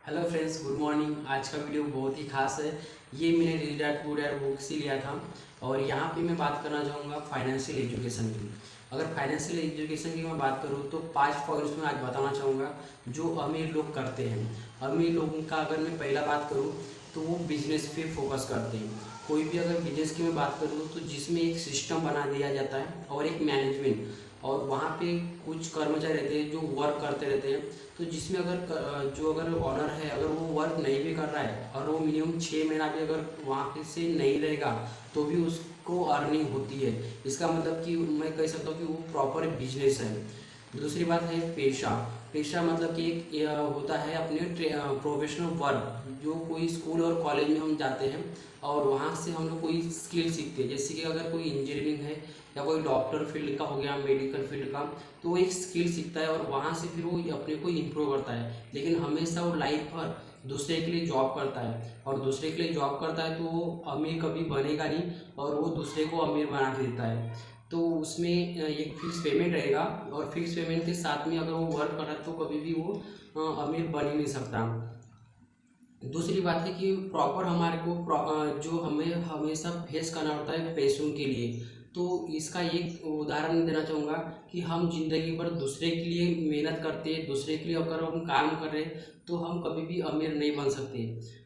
Hello friends, good morning. आज का video बहुत ही खास है। ये मैंने rich dad poor dad book से लिया था और यहाँ पे मैं बात करना चाहूँगा फाइनेंशियल एजुकेशन की। अगर फाइनेंशियल एजुकेशन की मैं बात करूँ तो 5 पॉइंट्स में आज बताना चाहूँगा जो अमीर लोग करते हैं। अमीर लोगों का अगर मैं पहला बात करूँ तो वो बिजनेस पे फोकस करते हैं। कोई भी अगर बिजनेस की मैं बात करूँ तो जिसमें एक सिस्टम बना दिया जाता है और एक मैनेजमेंट, और वहाँ पे कुछ कर्मचारी रहते हैं जो वर्क करते रहते हैं। तो जिसमें अगर ऑनर है, अगर वो वर्क नहीं भी कर रहा है और वो मिनिमम 6 महीना भी अगर वहाँ पे से नहीं रहेगा तो भी उसको अर्निंग होती है। इसका मतलब कि मैं कह सकता हूँ कि वो प्रॉपर बिजनेस है। दूसरी बात है पेशा। पेशा मतलब कि एक होता है अपने प्रोफेशनल वर्क, जो कोई स्कूल और कॉलेज में हम जाते हैं और वहाँ से हम लोग कोई स्किल सीखते हैं। जैसे कि अगर कोई इंजीनियरिंग है या कोई डॉक्टर फील्ड का हो गया, मेडिकल फील्ड का, तो वो एक स्किल सीखता है और वहाँ से फिर वो अपने को इम्प्रूव करता है। लेकिन हमेशा वो लाइफ भर दूसरे के लिए जॉब करता है और दूसरे के लिए जॉब करता है तो वो अमीर कभी बनेगा नहीं और वो दूसरे को अमीर बना के देता है। तो उसमें एक फिक्स पेमेंट रहेगा और फिक्स पेमेंट के साथ में अगर वो वर्क कर रहा है तो कभी भी वो अमीर बन ही नहीं सकता। दूसरी बात है कि प्रॉपर हमारे को जो हमें हमेशा फेस करना होता है पैसों के लिए। तो इसका एक उदाहरण देना चाहूँगा कि हम जिंदगी भर दूसरे के लिए मेहनत करते हैं, दूसरे के लिए अगर हम काम कर रहे हैं तो हम कभी भी अमीर नहीं बन सकते।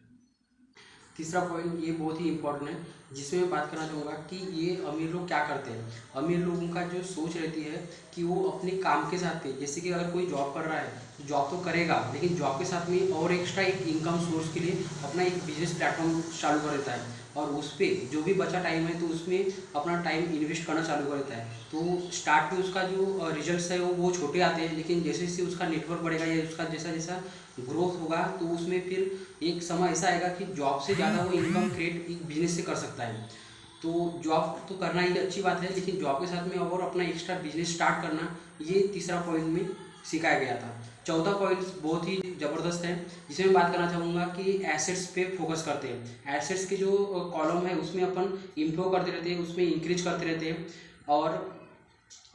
तीसरा पॉइंट ये बहुत ही इंपॉर्टेंट है जिसमें मैं बात करना चाहूँगा कि ये अमीर लोग क्या करते हैं। अमीर लोगों का जो सोच रहती है कि वो अपने काम के साथ में, जैसे कि अगर कोई जॉब कर रहा है तो जॉब तो करेगा लेकिन जॉब के साथ में और एक्स्ट्रा एक इनकम सोर्स के लिए अपना एक बिजनेस प्लेटफॉर्म चालू कर देता है और उस पर जो भी बचा टाइम है तो उसमें अपना टाइम इन्वेस्ट करना चालू कर देता है। तो स्टार्ट में उसका जो रिजल्ट्स है वो छोटे आते हैं, लेकिन जैसे जैसे उसका नेटवर्क बढ़ेगा या उसका जैसा जैसा ग्रोथ होगा तो उसमें फिर एक समय ऐसा आएगा कि जॉब से ज़्यादा वो इनकम क्रिएट एक बिजनेस से कर सकता है। तो जॉब तो करना ही अच्छी बात है, लेकिन जॉब के साथ में और अपना एक्स्ट्रा बिजनेस स्टार्ट करना, ये तीसरा पॉइंट में सिखाया गया था। चौथा पॉइंट बहुत ही ज़बरदस्त है जिसमें मैं बात करना चाहूँगा कि एसेट्स पे फोकस करते हैं। एसेट्स के जो कॉलम है उसमें अपन इम्प्रूव करते रहते हैं, उसमें इंक्रीज करते रहते हैं। और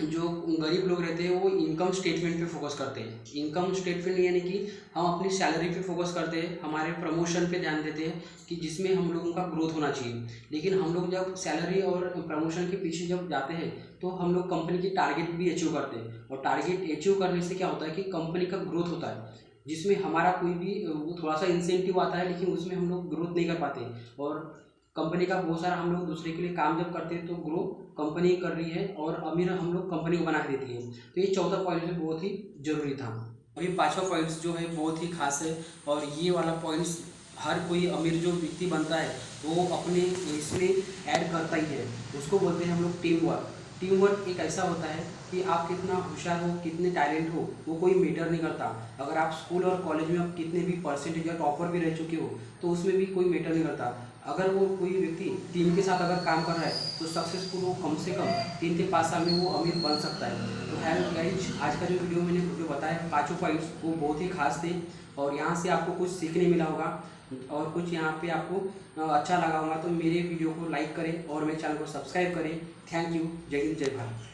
जो गरीब लोग रहते हैं वो इनकम स्टेटमेंट पे फोकस करते हैं। इनकम स्टेटमेंट यानी कि हम अपनी सैलरी पे फोकस करते हैं, हमारे प्रमोशन पे ध्यान देते हैं कि जिसमें हम लोगों का ग्रोथ होना चाहिए। लेकिन हम लोग जब सैलरी और प्रमोशन के पीछे जब जाते हैं तो हम लोग कंपनी की टारगेट भी अचीव करते हैं और टारगेट अचीव करने से क्या होता है कि कंपनी का ग्रोथ होता है, जिसमें हमारा कोई भी वो थोड़ा सा इंसेंटिव आता है, लेकिन उसमें हम लोग ग्रोथ नहीं कर पाते। और कंपनी का बहुत सारा हम लोग दूसरे के लिए काम जब करते हैं तो ग्रो कंपनी कर रही है और अमीर हम लोग कंपनी को बना के देती है। तो ये चौथा पॉइंट भी बहुत ही जरूरी था। अभी पांचवा पॉइंट्स जो है बहुत ही खास है और ये वाला पॉइंट्स हर कोई अमीर जो व्यक्ति बनता है वो अपने इसमें ऐड करता ही है। उसको बोलते हैं हम लोग टीम वर्क। टीम वर्क एक ऐसा होता है कि आप कितना होशियार हो, कितने टैलेंट हो, वो कोई मैटर नहीं करता। अगर आप स्कूल और कॉलेज में आप कितने भी परसेंटेज या टॉपर भी रह चुके हो तो उसमें भी कोई मैटर नहीं करता। अगर वो कोई व्यक्ति टीम के साथ अगर काम कर रहा है तो सक्सेसफुल वो कम से कम 3 से 5 साल में वो अमीर बन सकता है। तो खैर गाइज, आज का जो वीडियो मैंने जो बताया 5 पॉइंट्स वो बहुत ही खास थे और यहाँ से आपको कुछ सीखने मिला होगा और कुछ यहाँ पे आपको अच्छा लगा होगा। तो मेरे वीडियो को लाइक करें और मेरे चैनल को सब्सक्राइब करें। Thank you. जय हिंद, जय भारत।